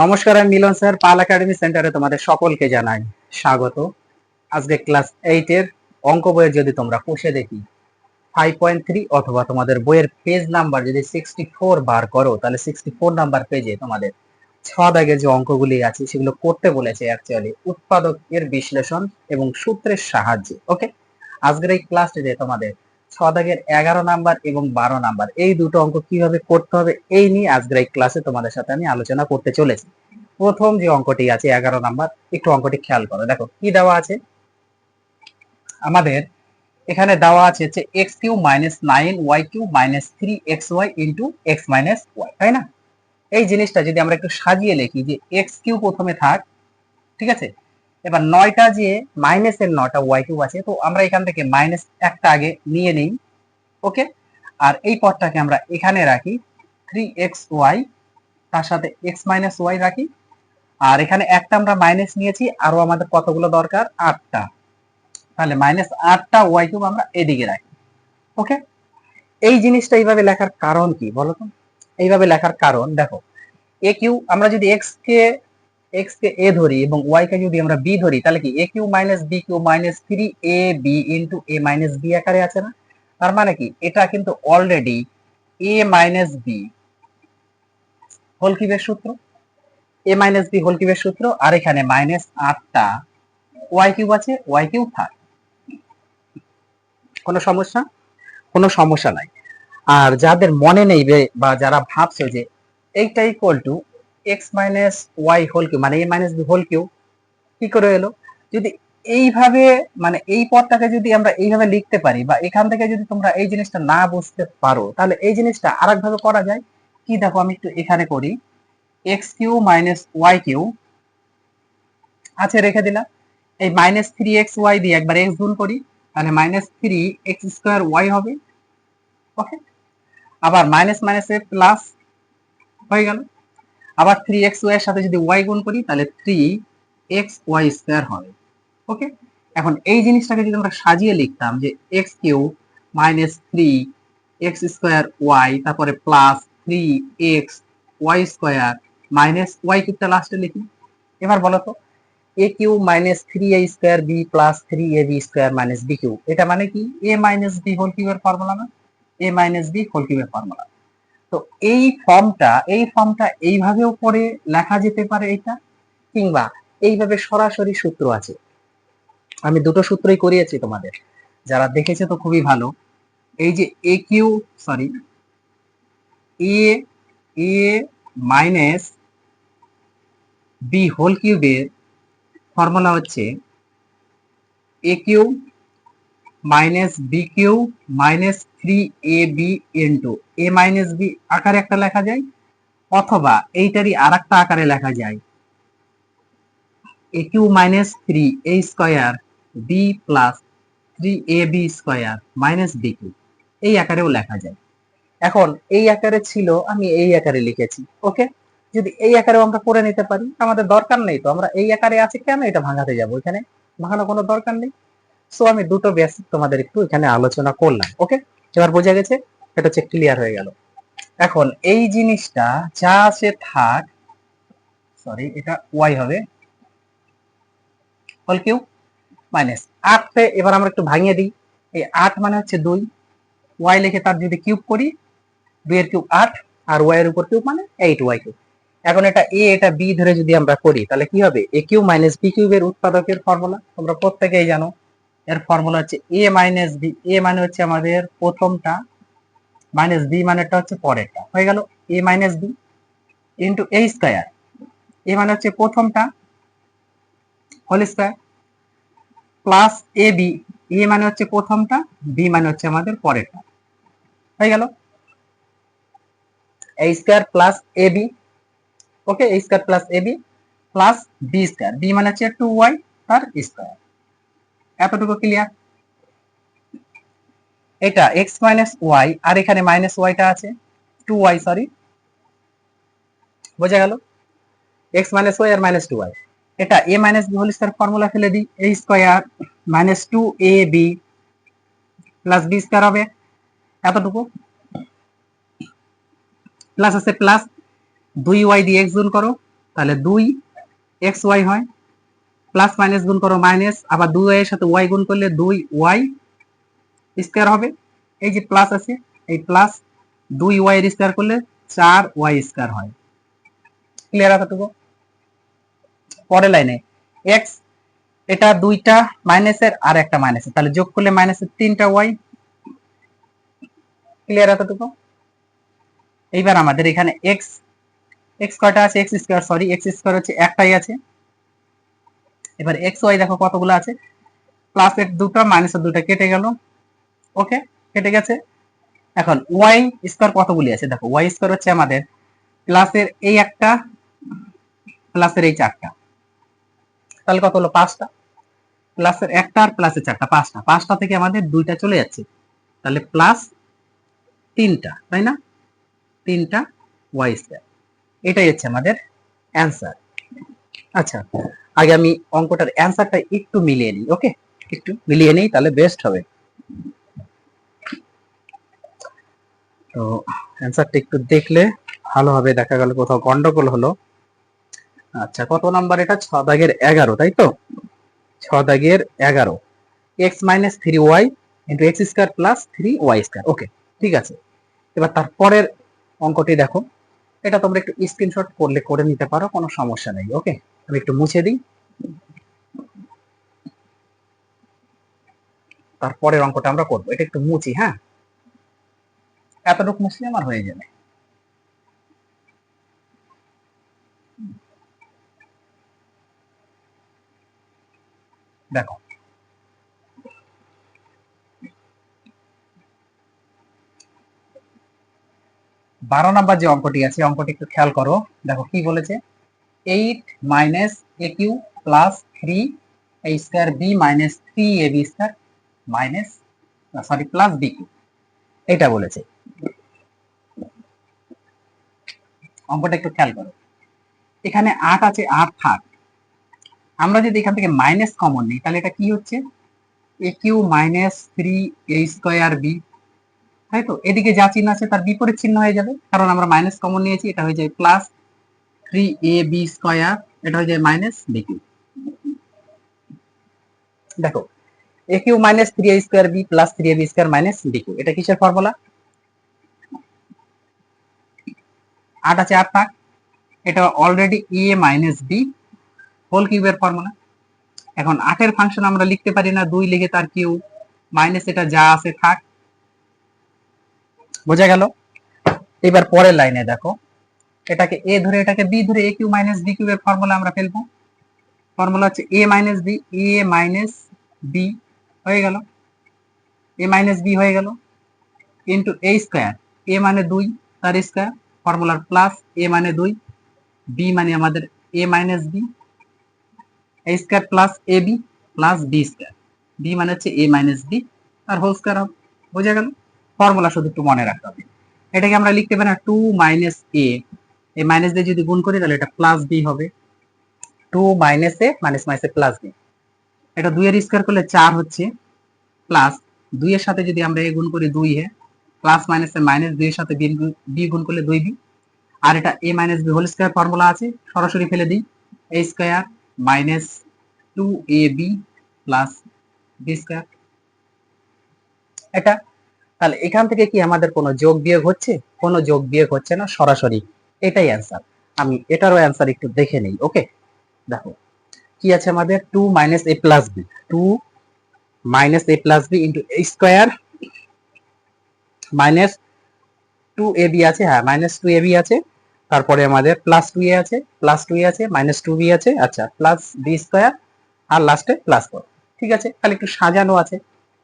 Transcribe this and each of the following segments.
নমস্কার, আমি মিলন স্যার। পাল একাডেমি সেন্টারে তোমাদের সকলকে জানাই স্বাগত। আজকে ক্লাস 8 এর অঙ্ক বইয়ের যদি তোমরা কষে দেখি 5.3 অথবা তোমাদের বইয়ের পেজ নাম্বার যদি 64 বার করো, তাহলে 64 নাম্বার পেজে তোমাদের 6 দাগের যে অঙ্কগুলি আছে সেগুলো করতে বলেছে অ্যাকচুয়ালি উৎপাদকের বিশ্লেষণ এবং সূত্রের সাহায্যে। ওকে, আজকের এই ক্লাসটিতে তোমাদের 6 দাগের 11 নাম্বার এবং 12 নাম্বার এই দুটো অঙ্ক কিভাবে করতে হবে এই নিয়ে আজকের এই ক্লাসে তোমাদের সাথে আমি আলোচনা করতে চলেছি। প্রথম যে অঙ্কটি আছে 11 নাম্বার, একটু অঙ্কটি খেয়াল করো। দেখো কি দেওয়া আছে আমাদের এখানে। দেওয়া আছে যে x cube minus 9 y cube minus 3xy into x minus y, তাই না? এই জিনিসটা যদি আমরা একটু সাজিয়ে লিখি যে এক্স কিউ প্রথমে থাক, ঠিক আছে। এবার 9টা যে মাইনাসের 9টা ওয়াই কিউ আছে, তো আমরা এখান থেকে মাইনাস একটা আগে নিয়ে নিই। ওকে, আর এই পদটাকে আমরা এখানে রাখি 3xy, তার সাথে এক্স মাইনাস ওয়াই রাখি। আর এখানে একটা আমরা মাইনাস নিয়েছি, আরো আমাদের কতগুলো দরকার? 8টা। তাহলে মাইনাস 8টা ওয়াই কিউব আমরা এদিকে রাখি। ওকে, এই জিনিসটা এইভাবে লেখার কারণ কি বলো তো? এইভাবে লেখার কারণ দেখো, এ কিউ আমরা যদি এক্স কে এ ধরি এবং ওয়াই কে যদি আমরা বি ধরি, তাহলে কি A cube minus B cube minus 3ab into A minus B আকারে আছে না? তার মানে কি এটা কিন্তু already A minus B whole কিউবের সূত্র, এ মাইনাস বি হোল কিউবের সূত্র। আর এখানে মাইনাস 8টা ওয়াই কিউব আছে, ওয়াই কিউব থাক। কোনো সমস্যা? কোনো সমস্যা নাই। আর যাদের মনে নেই বা যারা ভাবছো যে এইটা equal to x minus y whole cube মানে a minus B whole cube, কি করে এলো? যদি এইভাবে মানে এই পদটাকে যদি আমরা এইভাবে লিখতে পারি বা এখান থেকে যদি তোমরা এই জিনিসটা না বুঝতে পারো, তাহলে এই জিনিসটা আরেকভাবে করা যায়। কি দেখো, আমি একটু এখানে করি, x cube minus y cube আছে রেখে দিলাম। এই মাইনাস 3xy দিয়ে একবার এক্স গুণ করি, তাহলে মাইনাস 3x² হবে। ওকে, আবার মাইনাস মাইনাসে প্লাস হয়ে গেল। আবার 3xy এর সাথে যদি y গুণ করি, তাহলে 3xy² হবে। ওকে, এখন এই জিনিসটাকে যদি আমরা সাজিয়ে লিখতাম যে এক্স কিউ মাইনাস 3x² তারপরে প্লাস 3xy² মাইনাস ওয়াই কিউবটা লাস্টে লিখি। এবার বলো তো, A cube minus 3a² B plus 3ab² minus B cube, এটা মানে কি এ মাইনাস বি হোল কিউবের ফর্মুলা না? এ মাইনাস বি হোল কিউবের ফর্মুলা। তো এই ফর্মটা এইভাবেও পরে লেখা যেতে পারে এটা, কিংবা এইভাবে সরাসরি সূত্র আছে। আমি দুটো সূত্রই করিয়েছি তোমাদের, যারা দেখেছে তো খুবই ভালো। এই যে A cube sorry A A minus B whole কিউবের ফর্মুলা হচ্ছে A cube minus B cube minus 3ab into A minus B আকারে একটা লেখা যায়, অথবা এইটারই আর একটা আকারে লেখা যায় A cube minus 3a² B plus 3ab² minus B cube, এই আকারেও লেখা যায়। এখন এই আকারে ছিল, আমি এই আকারে লিখেছি। ওকে, যদি এই আকারেও আমরা করে নিতে পারি, আমাদের দরকার নেই তো আমরা এই আকারে আছে কেন এটা ভাঙাতে যাব, এখানে ভাঙানো কোনো দরকার নেই। সো আমি দুটো বেসিক তোমাদের একটু এখানে আলোচনা করলাম। ওকে, এবার বোঝা গেছে, এটা হচ্ছে ক্লিয়ার হয়ে গেল। এখন এই জিনিসটা যা আছে থাক, সরি এটা ওয়াই হবে হোল কিউ মাইনাস 8 এবার আমরা একটু ভাঙিয়ে দিই। এই 8 মানে হচ্ছে 2, ওয়াই লিখে তার যদি কিউব করি, 2 এর কিউব 8 আর ওয়াই এর উপর কিউব মানে 8y কিউব। এখন এটা এ এটা বি ধরে যদি আমরা করি, তাহলে কি হবে? এ কিউ মাইনাস বি কিউবের উৎপাদকের ফর্মুলা তোমরা প্রত্যেকেই জানো। এর ফর্মুলা হচ্ছে এ মাইনাস বি, এ মানে হচ্ছে আমাদের প্রথমটা, মাইনাস বি মানেটা হচ্ছে পরেরটা, হয়ে গেল এ মাইনাস বি ইন্টু এ স্কয়ার। এ মানে হচ্ছে প্রথমটা whole square plus A B, এ মানে হচ্ছে প্রথমটা, বি মানে হচ্ছে আমাদের পরেরটা, হয়ে গেল A square plus A B. Okay, A square plus A B plus B square, B মানে হচ্ছে 2y তার স্কয়ার। এতটুকু ক্লিয়ার? এটা এক্স মাইনাস ওয়াই আর এখানে মাইনাস ওয়াইটা আছে 2y, সরি বোঝা গেল, এক্স মাইনাস ওয়াই আর মাইনাস 2y। এটা A minus B whole square formula ফেলে দিই, A square minus 2ab plus B square হবে এতটুকু, প্লাস আছে প্লাস 2y দিয়ে এক্স গুণ করো, তাহলে 2xy হয়, প্লাস মাইনাস গুণ করো মাইনাস, আবার 2y এর সাথে y গুণ করলে 2y স্কয়ার হবে। এই যে প্লাস আছে, এই প্লাস 2y এর স্কয়ার করলে 4y স্কয়ার হয়। ক্লিয়ার এতটুকু? পরের লাইনে x, এটা দুইটা মাইনাসের আর একটা মাইনাসের, তাহলে যোগ করলে মাইনাসের 3টা y। ক্লিয়ার এতটুকু? এইবার আমাদের এখানে x কয়টা আছে? x square, sorry x square হচ্ছে একটাই আছে। এবার xy দেখো কতগুলো আছে, প্লাস এর দুটো মাইনাস এর দুটো কেটে গেল। ওকে, কেটে গেছে। এখন y স্কয়ার কতগুলি আছে দেখো, y স্কয়ার হচ্ছে আমাদের প্লাসের এই একটা, প্লাসের এই চারটা, তাহলে কত হলো? 5টা। প্লাসের একটা আর প্লাসের চারটা, 5টা। 5টা থেকে আমাদের দুইটা চলে যাচ্ছে, তাহলে প্লাস 3টা, তাই না? 3টা y স্কয়ার। এটাই হচ্ছে আমাদের অ্যান্সার। আচ্ছা, আগে আমি অঙ্কটার অ্যান্সারটা একটু মিলিয়ে নিই। ওকে, একটু মিলিয়ে নিই, তাহলে বেস্ট হবে। তো অ্যান্সারটা একটু দেখলে ভালো হবে, দেখা গেল কোথাও গন্ডগোল হলো। আচ্ছা, কত নাম্বার এটা? 6 দাগের 11, তাই তো? 6 দাগের 11, x minus 3y into X square plus 3y square. Okay, ঠিক আছে। এবার তারপরের অঙ্কটি দেখো, এটা তোমরা একটু স্ক্রিনশট করলে করে নিতে পারো, কোনো সমস্যা নেই। ওকে, আমি একটু মুছে দিই, তারপরের অঙ্কটা আমরা করবো। এটা একটু মুছি, হ্যাঁ, এতটুকু মুছলে আমার হয়ে যাবে। দেখো, 12 নাম্বার যে অঙ্কটি আছে, অঙ্কটি একটু খেয়াল করো। দেখো কি বলেছে, 8 minus a cube plus 3 a square b minus 3ab square minus, sorry, plus b cube, এটা বলেছে। অঙ্কটা একটু খেয়াল করো, এখানে 8 আছে, 8 থাক। আমরা যদি এখান থেকে মাইনাস কমন নিই, তাহলে এটা কি হচ্ছে? A cube minus 3a square B, তাই তো? এদিকে যা চিহ্ন আছে তার বিপরীত চিহ্ন হয়ে যাবে, কারণ আমরা মাইনাস কমন নিয়েছি। এটা হয়ে যায় প্লাস 3ab স্কয়ার, এটা হয়ে যায় মাইনাস বি কিউ। দেখো, A cube minus 3a square B plus 3ab square minus B cube, এটা কিসের ফর্মুলা? 8 আছে, 8 থাক। এটা already A minus B whole কিউবের ফর্মুলা। এখন 8 এর ফাংশন আমরা লিখতে পারি না 2 লিখে তার কিউ, মাইনাস এটা যা আছে থাক। বোঝা গেল? এবার পরের লাইনে দেখো, এটাকে এ ধরে এটাকে বি ধরে এ কিউ মাইনাস বি কিউবের ফর্মুলা আমরা ফেলবো। ফর্মুলা হচ্ছে A minus B, A minus B হয়ে গেল, এ মাইনাস বি হয়ে গেল, ইন্টু এ স্কয়ার, এ মানে 2 তার স্কয়ার, ফর্মুলার প্লাস এ মানে 2, বি মানে আমাদের A minus B, A square plus A B plus B square, B মানে হচ্ছে এ মাইনাস বি আর হোল স্কয়ার হবে। বোঝা গেল? ফর্মুলা শুধু একটু মনে রাখতে হবে। এটাকে আমরা লিখতে পারি না 2 মাইনাস এ, এই মাইনাস দিয়ে যদি গুণ করি তাহলে এটা প্লাস বি হবে। 2 মাইনাস এ মাইনাস মাইনাস প্লাস বি, এটা 2 এর স্কয়ার করলে 4 হচ্ছে, প্লাস 2 এর সাথে যদি আমরা এ গুণ করি 2 এ, প্লাস মাইনাস এ মাইনাস 2 এর সাথে বি গুণ করলে 2b, আর এটা a minus B whole square formula আছে, সরাসরি ফেলে দিই, a square minus 2ab plus B square. এটা, তাহলে এখান থেকে কি আমাদের কোনো যোগ বিয়োগ হচ্ছে? কোনো যোগ বিয়োগ হচ্ছে না, সরাসরি এটাই অ্যান্সার। আমি এটারও অ্যান্সার একটু দেখে নেই। ওকে, দেখো কি আছে আমাদের, 2 মাইনাস এ প্লাস বি, 2 মাইনাস এ প্লাস বি ইন্টু এ স্কয়ার মাইনাস 2ab আছে, হ্যাঁ মাইনাস 2ab আছে, তারপরে আমাদের প্লাস 2a আছে, প্লাস 2a আছে, মাইনাস 2b আছে, আচ্ছা, প্লাস বি স্কয়ার, আর লাস্টে প্লাস 4। ঠিক আছে, তাহলে একটু সাজানো আছে,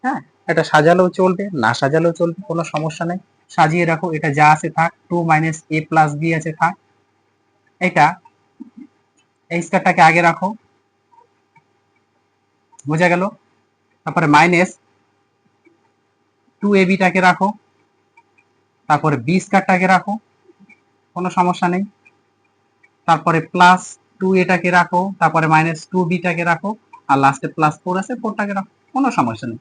হ্যাঁ, এটা সাজালেও চলবে, না সাজালেও চলবে, কোনো সমস্যা নেই। সাজিয়ে রাখো, এটা যা আছে থাক, 2 মাইনাস এ প্লাস বি আছে থাক, এটা এই স্কয়ারটাকে আগে রাখো। বোঝা গেল? তারপরে মাইনাস 2ab টাকে রাখো, তারপরে বি স্কয়ারটাকে রাখো, কোনো সমস্যা নেই। তারপরে প্লাস 2 এটাকে রাখো, তারপরে মাইনাস 2b টাকে রাখো, আর লাস্টে প্লাস 4 আছে, 4 টাকে রাখো, কোনো সমস্যা নেই।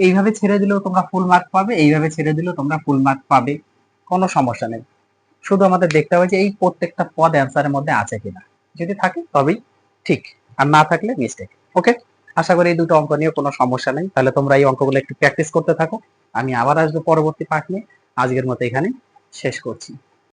এইভাবে ছেড়ে দিলেও তোমরা ফুল মার্ক পাবে, এইভাবে ছেড়ে দিলেও তোমরা ফুল মার্ক পাবে, কোনো সমস্যা নেই। শুধু আমাদের দেখতে হবে যে এই প্রত্যেকটা পদ অ্যান্সারের মধ্যে আছে কিনা। যদি থাকে তবেই ঠিক, আর না থাকলে মিস্টেক। ওকে, আশা করি এই দুটো অঙ্ক নিয়ে কোনো সমস্যা নেই। তাহলে তোমরা এই অঙ্কগুলো একটু প্র্যাকটিস করতে থাকো। আমি আবার আসবো পরবর্তী পাঠ নিয়ে। আজকের মতো এখানে শেষ করছি।